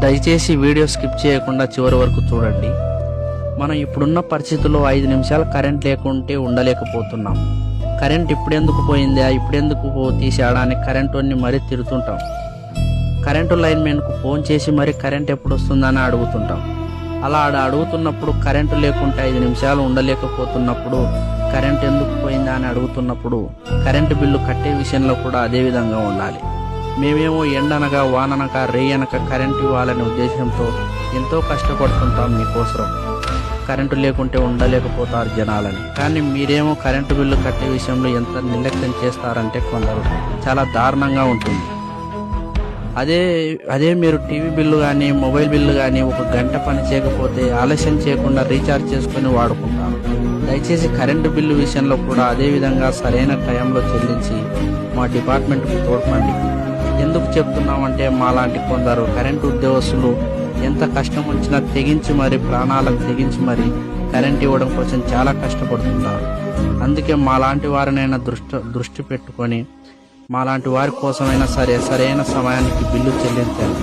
దయచేసి video skip చేయకుండా చివరి వరకు చూడండి. మనం ఇప్పుడున్న పరిస్థితుల్లో 5 నిమిషాలు కరెంట్ లేకుంటే ఉండలేకపోతున్నాం. కరెంట్ ఇప్పుడెందుకు పోయిందా, ఇప్పుడెందుకు తీసాడా అని కరెంటుని మరీ తిరుగుతుంటాం. కరెంటు లైన్మెన్కు ఫోన్ చేసి మరీ కరెంట్ ఎప్పుడు వస్తుందని అడుగుతుంటాం. అలా అడుగుతున్నప్పుడు కరెంటు లేకుంటే 5 నిమిషాలు ఉండలేకపోతున్నప్పుడు కరెంట్ ఎందుకు పోయిందా అని అడుగుతున్నప్పుడు కరెంటు బిల్లు కట్టే విషయంలో కూడా అదే విధంగా ఉండాలి. మేమేమో ఎండనగా వాననక రేయనక కరెంటు ఇవ్వాలనే ఉద్దేశంతో ఎంతో కష్టపడుతుంటాం మీకోసం. కరెంటు లేకుంటే ఉండలేకపోతారు జనాలని. కానీ మీరేమో కరెంటు బిల్లు కట్టే విషయంలో ఎంత నిర్లక్ష్యం చేస్తారంటే కొందరు చాలా దారుణంగా ఉంటుంది. అదే మీరు టీవీ బిల్లు కానీ మొబైల్ బిల్లు కానీ 1 గంట పని చేయకపోతే ఆలస్యం చేయకుండా రీఛార్జ్ చేసుకుని వాడుకుంటారు. దయచేసి కరెంటు బిల్లు విషయంలో కూడా అదే విధంగా సరైన టైంలో చెల్లించి మా డిపార్ట్మెంట్కు తోడ్పండి. ఎందుకు చెప్తున్నామంటే మాలాంటి కొందరు కరెంటు ఉద్యోగస్తులు ఎంత కష్టం వచ్చినా తెగించి మరి ప్రాణాలకు తెగించి మరి కరెంట్ ఇవ్వడం కోసం చాలా కష్టపడుతుంటారు. అందుకే మాలాంటి వారినైనా దృష్టి పెట్టుకొని మాలాంటి వారి కోసమైనా సరైన సమయానికి బిల్లు చెల్లించాలి.